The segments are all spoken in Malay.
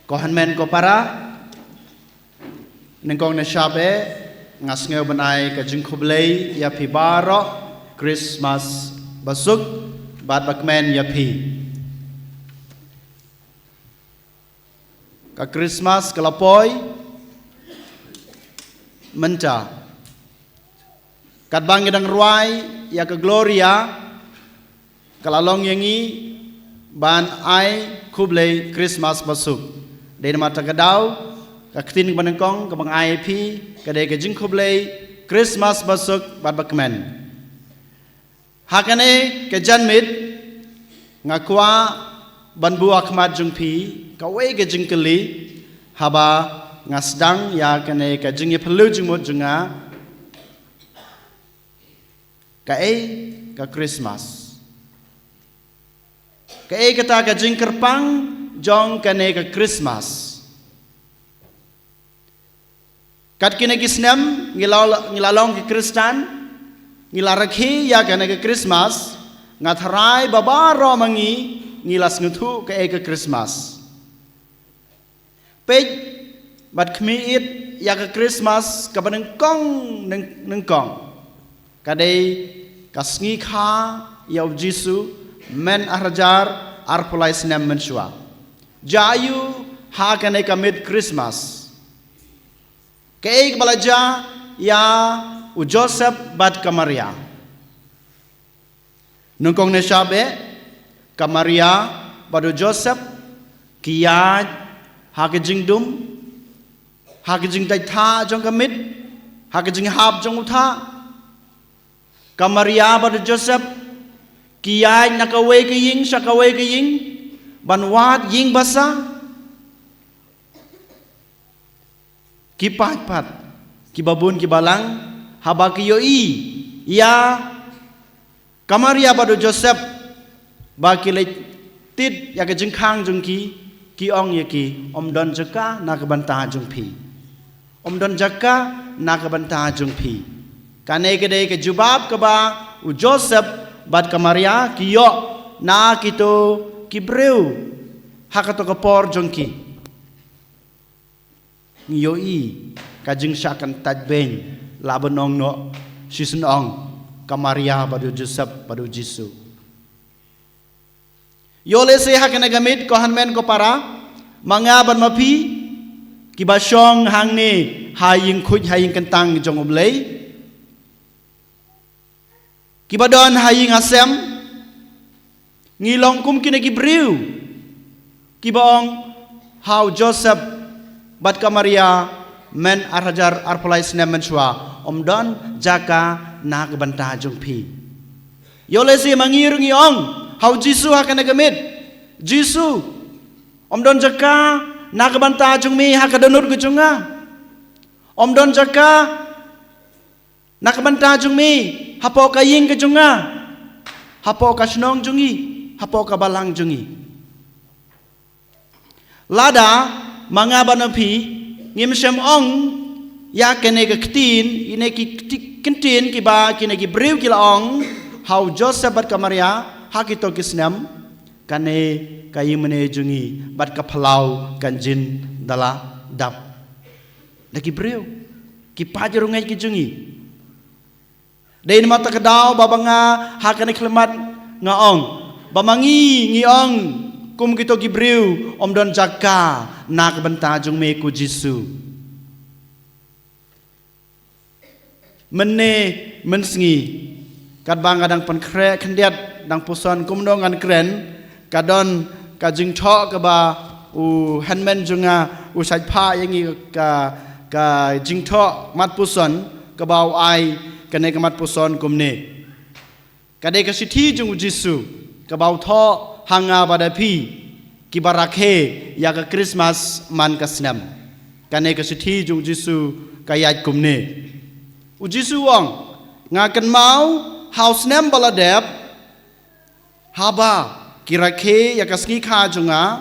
Kohanmen ko para nengkong na syabe ngas ngayon banay ka jingkublay ya pi baro Christmas basug bat bakmen ya pi ka Christmas kalapoy menta kat bangidang ruai ya ka gloria kalalong yangi ban ai kublay Christmas basug dari mata kedau kaktin banengkong kabang IP kadai ka jingkublay Christmas basug bat bakmen hakane ke janmit ngakwa ban buak mat jungpi kawai ke jingkeli haba ngasdang ya kane ka jingye pelu jingmut junga ka ka Christmas ka kata ka jingkerpang jong kane ka Christmas kat kine kisnem ngilalong ke Kristan ngilarakhi ya kane ka Christmas ngatharai babaro mangi ngilas ngutu ka Christmas pej bat khmiit ya ka Christmas ka banengkong nengkong kadai kasngi kha ya Jisu men arjar arpulai snem mensua jayu ha kane ka mid Christmas kaik balaja ya u Joseph bat ka Maria nungkong ne syabe ka Maria badu Joseph kiya ha ke jingdum ha ke jing tai tha jong ka mid ha ke jing hab jong utha ka Maria badu Joseph kiya nakawe ke ying sakawe ke ying banwat ying basa kipat kibabun kibalang haba kiyoi ya kamaria badu Joseph bakilai tid ya ke jengkang jengki ki ong ya ki om don jaka na ke bantah jengpi om don jaka na ke bantah jengpi kane ke dei ke jubab ke ba u Joseph bad kamaria ki yo na kito kibreu hakato kapor jongki ngiyoi kajing syakan tadben labenong no sisenong kamaria badu Joseph badu Jisu yole se hakana gamit ko hanmen ko para mangaban mapi kibasyong hangne haying khuj haying kentang jong oblay kibadon haying asem ngilong kum kina gibriu kibaong how Joseph bat ka Maria men arhajar arpulai snem mensua omdon jaka na gebantah jungpi yole si mangir ngiong how Jisu hakana gamit Jisu omdon jaka na gebantah jungmi hakadonur gujunga omdon jaka na gebantah jungmi hapo kaying gujunga hapo ka snong jungi hapo ka balang jungi lada mangaban api ngimsem ong ya kene ka ktin ine ki kentin ki ba kene ki brew ki laong how Joseph bat ka Maria hakito kisnam kane kayi mene jungi bat ka phalau kanjin dala dap lagi brew ki pajarungai ki jungi dein mata kedau babanga hakane klemat ngaong bamangi ngiong kum kito gibriu om don jaka nak benta jung me ku Jisu mene mensngi kat bang kadang pen kre kendiat dang puson kum dongan kren kadon ka jing tho ka ba u handman junga u sai pha yangi ka jing tho mat puson ka bau ai kane ka mat puson kum ne kadai ka sithi jung Jisu kabau tho hanga badapi kibarakhe ya ka Christmas man kasnam kane ka sithi jung Jisu kayat kumne u Jisu wong ngakan mau house nem baladep haba kirakhe ya kasngi kha junga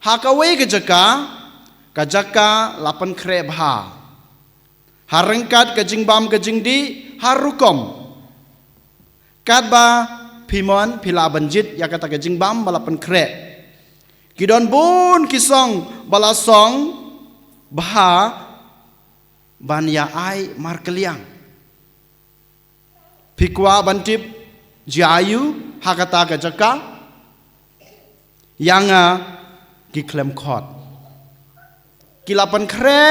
hakawe ke jaka lapan kreb ha harengkat ke jingbam ke jingdi harukom kadba Pimon pila banjit ya kata ke jingbam balapan kre Kidon bun kisong balasong baha ban ya ai markeliang. Pikwa bantip jayu hakata ka jaka yanga kiklem khot. Kilapan kre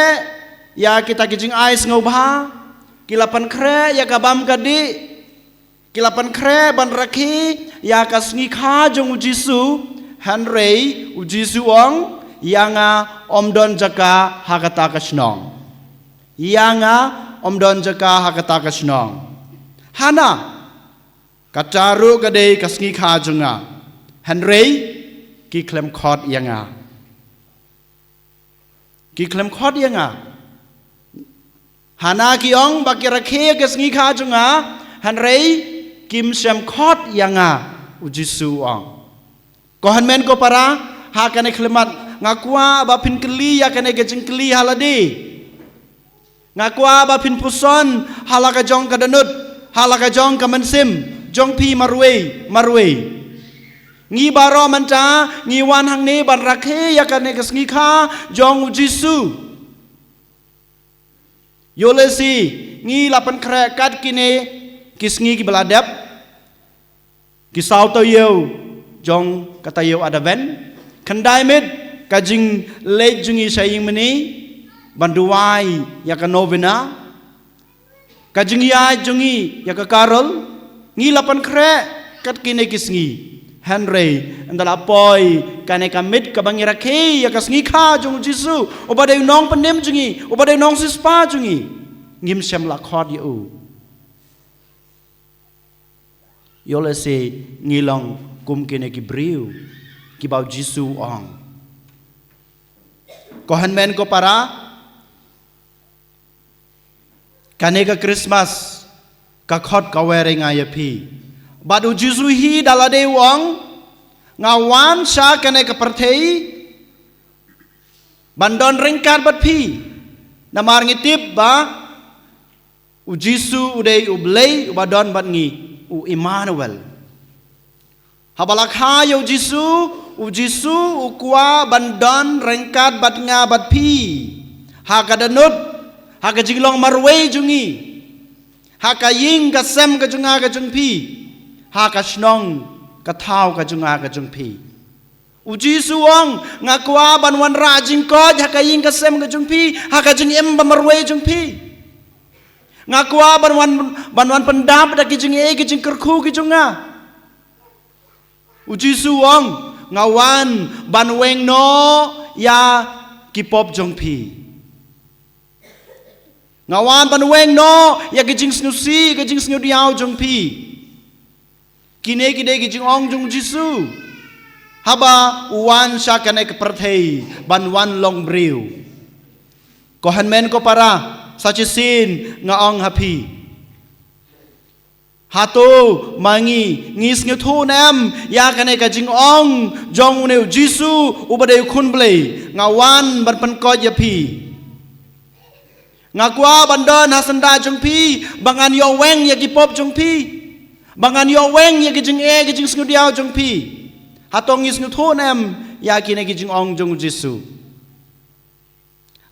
ya kita kijing ais ngau baha. Kilapan kre ya kabam kadi. Kilapan kre ban rakhi ya kasngi kha jong Jisu Henry Jisu ong yanga omdon jaka hakata kasnong. Yanga omdon jaka hakata kasnong. Hana kacaru kade kasngi kha jonga. Henry ki klem khot yanga. Ki klem khot yanga. Hana ki ong baki rakhe kasngi kha jonga. Henry kim sem khot yanga Jisu ong. Kohan men ko para ha kane klemat ngakwa ba pin keli ya kane gejeng keli haladi. Ngakwa ba pin puson halaka jong kadanut halaka jong kamansim jong pi marwe. Ngi baro manta ngi wan hang ne ban rakhe ya kane kasngi kha jong Jisu. Yolesi ngi lapan krekat kine kisngi ki beladap kisau to yeu jong kata yeu ada ven kendai med kajing lej jungi saying meni banduai ya ka novena kajing ya jungi ya ka karol ngi lapan kre kat kine kisngi Henry andala poi kane kamit ka bangira ke ya kasngi kha jong Jisu obade nong pandem jungi obade nong sispa jungi ngim sem la khod yu yole se ngilong kum kene ki briu ki bau Jisu ong. Kohan men ko para kane ka Christmas ka khot ka were nga yapi. Badu Jisu hi dalade wong ngawan sha kane ka perthei bandon ringkat bat pi namar ngitip ba u Jisu udei ublei ubadon bat ngi u Emmanuel. Habalakha yo Jisu ukwa bandon rengkat bat nga bat pi hakadanut hakajinglong marwe jungi hakaying kasem ka junga ka jung pi hakasnong ka thau ka junga ka jung pi Jisu ong ngakwa banwan rajing ko hakaying kasem ka jung pi hakajing em ba marwe jung pi ngakwa banwan pendap da ki jing e ki jing kerkhu ki junga Jisu ong ngawan banweng no ya kipop jong pi ngawan banweng no ya gijing snusi gijing snudiao jong pi kine kide gijing ong jong Jisu haba uwan sya kane keperthei banwan long briu kohan men ko para sachisin nga ong hapi Hatu mangi ngis ngethu nam ya kane ka jing ong jong uneu Jisu ubade khun blei ngawan ban pan ko yapi ngakwa bandon hasanda jong pi bangan yo weng ya gipop jong pi bangan yo weng ya gijing e gijing snudiao jong pi hatong ngis ngethu nam ya kine gijing ong jong Jisu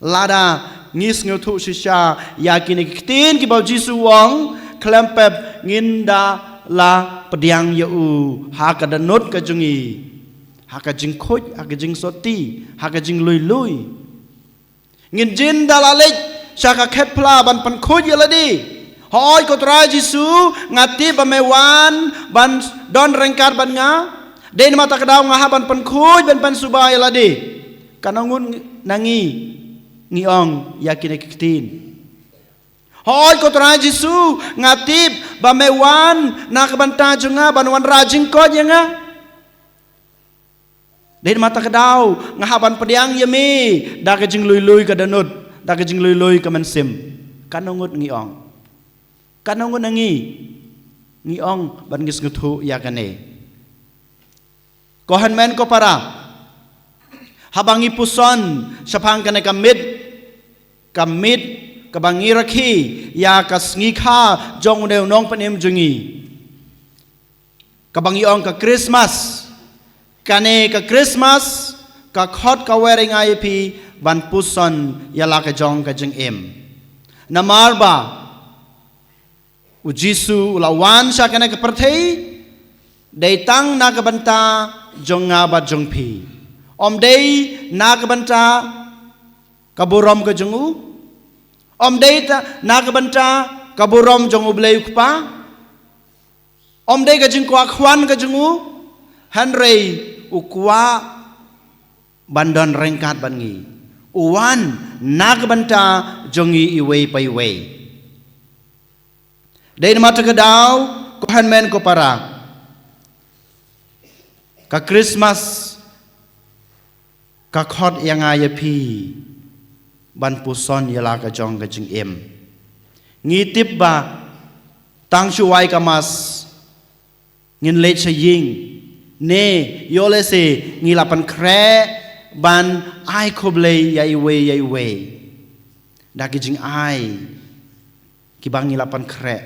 lada ngis ngethu shisha ya kine kitin ki bau Jisu wong klempep nginda la pediang yeu hakadanut ka jungi hakajing khoj hakajing soti hakajing lui ngin jin dalalej saka khepla ban pan khoj yaladi hoi ko tra Jisu ngati bamewan ban don rengkar ban nga den mata kadaw nga ban pan khoj ban pan subay yaladi kanangun nangi ngiong yakin kitin Hoi ko tra Jisu ngatip bamewan nakabanta junga banwan rajing ko nga den mata kadaw ngahaban pediang yami dakajing lui kadanut dakajing lui kamansim kanungut ngiong kanungut ngiong ban ngis nguthu yakane kohan men ko para habangi puson sapang kane kamit kabangi rakhi ya kasngi kha jong neu nong panem jungi kabangi ong ka Christmas kane ka Christmas ka khot ka wering IP ban puson yala ka jong ka jeng namar ba u Jisu lawan sa kana ka perthei dei tang na ka banta jong nga ba jong pi om dei na ka banta kaburom ka jong u om dei na ka banta kaburom jong u blei pa om dei ka jeng kwa khwan ka jong u hanrei u kwa bandon rengkat bangi uwan nagbanta jongi iway pa iway dahil mata ka daw kuhan men ko para ka Christmas ka khot yang ayapi ban puson yala ka jong ka jing ngitip ba tang shuwai ka mas ngin lech sa ying ne yole se ngilapan kre ban ai koblei yai we da ki jing ai ki bangi lapan kre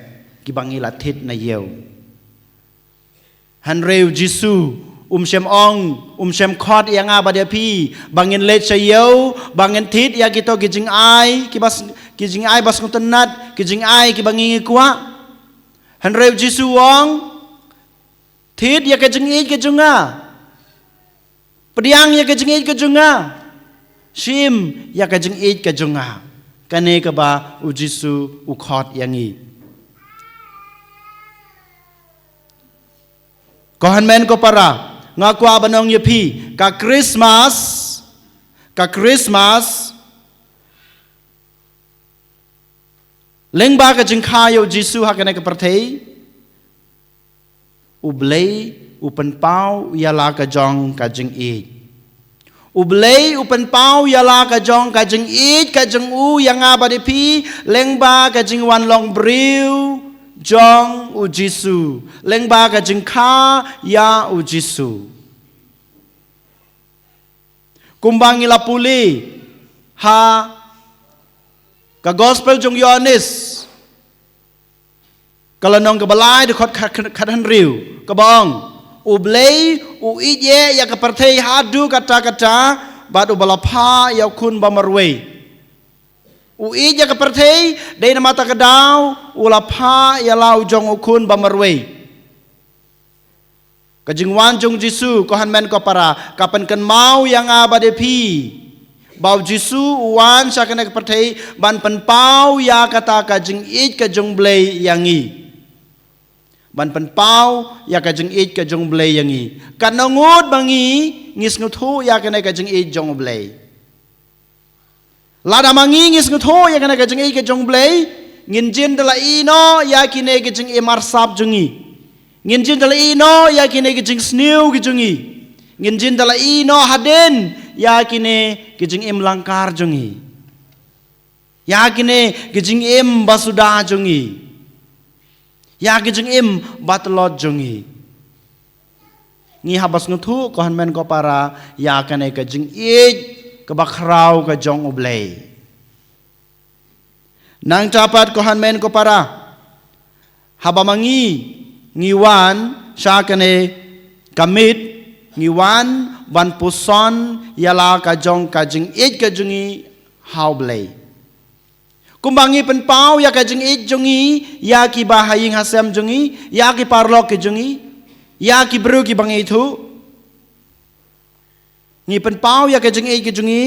ki bangi la thit na yeu han reu Jisu shem ong shem khot yang ba dia pi bangin let sa yeu bangin thit ya kito ki jing ai ki jing ai bas ngutenat ki jing ai ki bangi kwa han reu Jisu ong thit ya ka jing i ke junga Pediang ya kajeng id kajunga, shim ya kajeng id kajunga, kane kaba u Jisu u khot yangi. Kohan men ko para ngakwa banong yepi ka Christmas lengba kajeng kayo Jisu hakane ka perthei u blei upen pau yala ka jong ka jeng id ublei upen pau yala ka jong ka jeng id ka jeng u yang aba de pi lengba ka jeng wan long briu jong u Jisu lengba ka jeng kha ya u Jisu kumbang ila puli ha ka gospel jong Yohanes kalanong kabalai de khot khadan riu kabong ublei u ije ya ka perthei hadu kata bad ubalapha ya kun bamarwei u ije ka perthei dei na mata kadaw ulapha ya lau jong ukun bamarwei kajingwan jong Jisu kohan men ko para kapan kan mau yang abade pi bau Jisu uwan sa kana ka perthei ban pen pau ya kata kajing ij ka jong blei yangi ban pen pau ya ka jeng id ka jong blei yangi kanongut bangi ngis nguthu ya ka ka jeng id jong blei lada mangi ngis nguthu ya ka jeng id ka jong blei ngin jin dala ino ya kine ka jeng imar sap jongi ngin jin dala ino ya kine ka jeng sniu ka jongi ngin jin dala ino haden ya kine ka jeng im langkar jongi ya kine ka jeng im basuda jongi ya ki jeng im batlot jongi ngi habas nguthu kohan men ko para ya kane ka jeng ij ka bakrau ka jong ublei nang capat kohan men ko para habamangi ngiwan sya kane kamit ngiwan ban puson yala ka jong ka jeng ij ka jongi hau blei kumbangi pen pau ya ka jeng id jongi ya ki bahaying hasem jongi ya ki parlok ke jongi ya ki bru ki bangi thu ngi pen pau ya ka jeng id ke jongi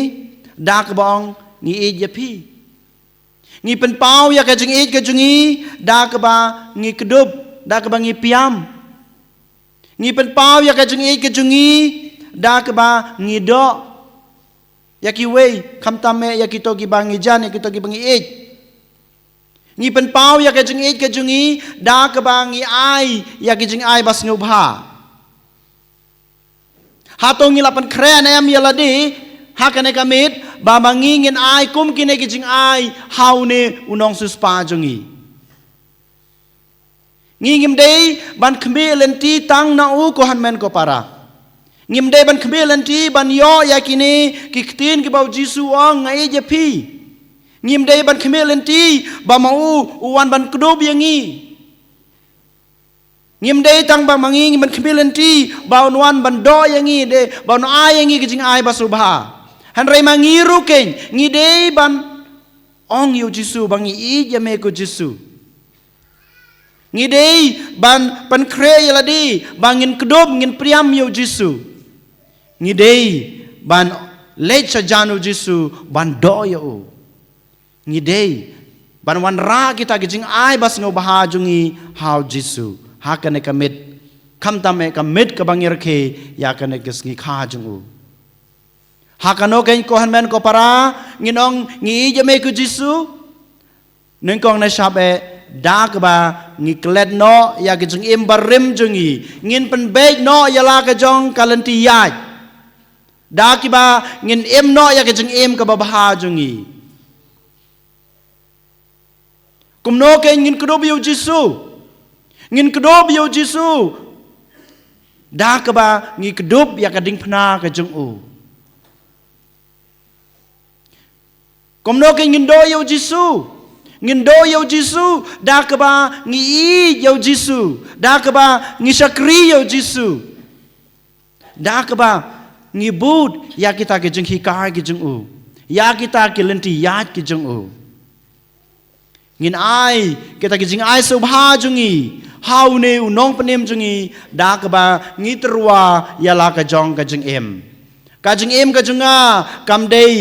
dak bong ngi id ya pi ngi pen pau ya ka jeng id ke jongi dak ba ngi kedub dak ba ngi piam ngi pen pau ya ka jeng id ke jongi dak ba ngi do ya ki wei kham tame ya ki to ki bangi jan ya ki to ki bangi id ngi pen pau ya ka jeng id ka jungi da ka bangi ai ya ki jeng ai bas ngubha hatong ngi lapan kre na am yala di hakane kamit ba mangingin ai kum kine ki jeng ai haune unong suspa jungi ngingim dei ban khme lenti tang na u ko han men ko para ngim dei ban khme lenti ban yo ya kine ki ktin ki bau Jisu ong ngai je pi ngim dei ban khme lenti ba mau uwan ban kdob yangi ngim dei tang ba mangi man khmilen ti baun wan ban do yang ngi de baun ai yang ngi kijing ai ba subha han rei mangi ru ken ngi dei ban ong yu jisu bangi I jame ko jisu ngi dei ban pan kre yala di bangin kedob ngin priam yu jisu ngi dei ban lech janu jisu ban do yo ngi dei ban wan ra kita kijing ai bas ngo bahajungi how jisu hakane kamit kamtame kamit kabangir ke ya kane kisngi khajungu hakano ken ko hanmen ko para nginong ngi jame ku jisu nengkong na shabe dak ba ngi klet no ya kijing im barim jungi ngin pen beg no ya la ka jong kalanti ya dak ba ngin im no ya kijing im ka bahajungi kumno ken ngin kudob yo jisu ngin kedob yo jisu dak ba ngi kedob ya kading pna ka jung u komno ke ngin do yo jisu ngin do yo jisu dak ba ngi I yo jisu dak ba ngi sakri yo jisu dak ba ngi bud ya kita ke jung hikar ke jung u ya kita ke lenti yat ke jung u ngin ai kita ke jing ai subha jungi how ne unong panem jungi dak ba ngi terwa ya la ka jong ka jing em ka junga kam dei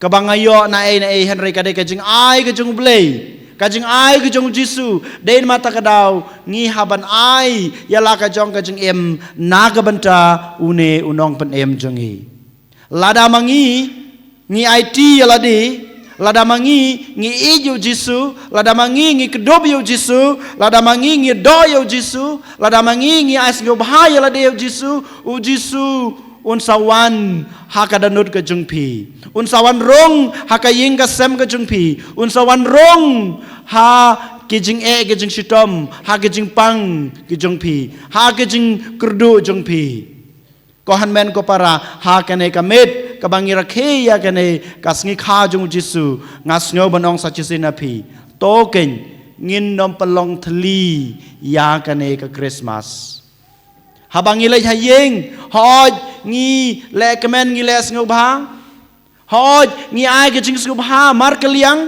ka bangayo na e henry ka dei ka jing ai ka jung blei ka jing ai ka jung jisu dein mata ka daw ngi haban ai ya la ka jong ka jing em na ka banta une unong panem jungi lada mangi ngi IT ya la di lada mangi ngi ijo jisu lada mangi ngi kedob yo jisu lada mangi ngi do yo jisu lada mangi ngi as go bahaya lada yo jisu u jisu un sawan hakadanut ke jungpi un sawan rong hakaying ka sem ke jungpi un sawan rong ha kijing ke jing sitom ha kijing pang ke jungpi ha kijing kurdu jungpi kohan men ko para ha kane kamit kabangira ke ya kane kasngi kha jung jisu ngasngo banong sa chisina phi to ken ngin nom palong thli ya kane ka Christmas habangi le hayeng hoj ngi le kemen ngi le sngo bha hoj ngi ai ke jing sngo bha mar kaliang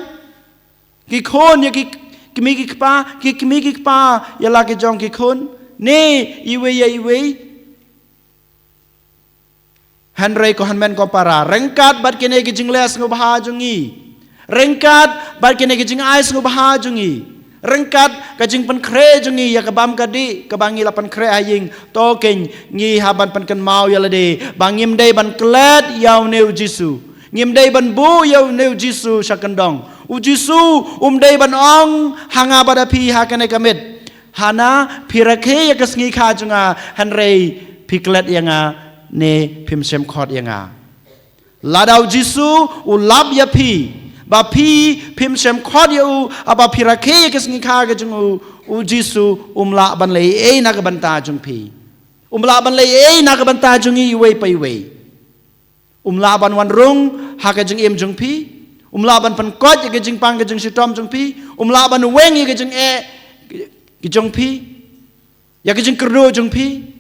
ki khon ya ki kimi ki pa ya la ke jong ki khon ne iwe Henry ko hanmen ko para rengkat bat kene ki jing les ngo bahajungi rengkat bat kene ki jing ais ngo bahajungi rengkat ka jing pen kre jungi ya ka bam kadi ka bangi lapan kre aying to ken ngi haban pen kan mau ya lade bangim dei ban klet yaw neu jisu ngim dei ban bu yaw neu jisu sakandong u jisu dei ban ong hanga badapi hakane kamit hana pirake ya kasngi khajunga Henry piklet yanga ne phim sem khot yanga ladau jisu u lab ya phi ba phi phim sem khot yu aba phirake ke sngi kha ke jung u jisu umla ban le e na ka banta jung phi umla ban le e na ka banta jung i we pai we umla ban wan rung ha ke jung em jung phi umla ban pan kot ke jing pang ke jung sitom jung phi umla ban weng ke jung e ke jung phi ya ke jung kerdo jung phi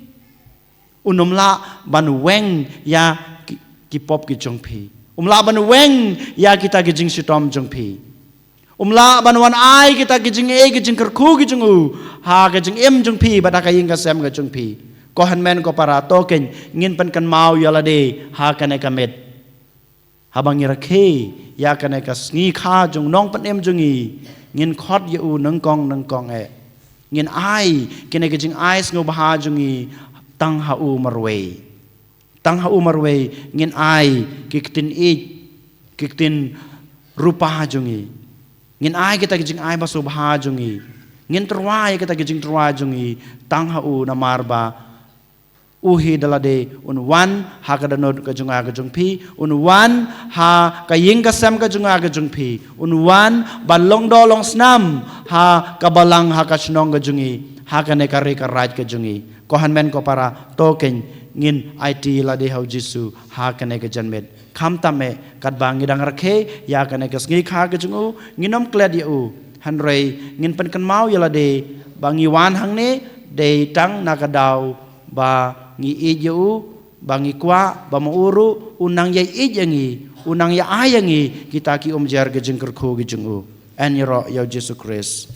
unumla ban weng ya ki pop ki jongpi umla ban weng ya kita ki jing sitom jongpi umla ban wan ai kita ki jing e ki jing kerku ki jungu ha ki jing em jongpi badaka ying ka sem ka jongpi ko hanmen ko para to ken ngin pen kan mau yala de ha kane kamet habang ira ke ya kane ka sngi kha jung nong pen em jungi ngin khot ye u nang kong e ngin ai kene ki jing ai ngo baha jungi tang hau marway ngin ai kiktin kiktin rupa jungi ngin ai kita kijing ai baso bha jungi ngin terwai kita kijing terwai jungi tang hau na marba uhi dalade un wan ha kadanod ka junga ka jungpi un wan ha kaying kasam ka junga ka jungpi un wan balong dolong snam ha kabalang ha kasnong ka jungi ha kane kare ka raj ka jungi kohan men ko para token ngin IT la de hau jisu ha kane ke janmet kham tame kat bang ngidang rakhe ya kane ke sngi kha ke jungu nginom kled yu hanrei ngin pen kan mau ya la de bangi wan hang ne de tang nakadaw ba ngi iju bangi kwa ba mauru unang yai ijangi unang ya ayangi kita ki jar gejeng kerko gejeng u en yero ya Jesus Christ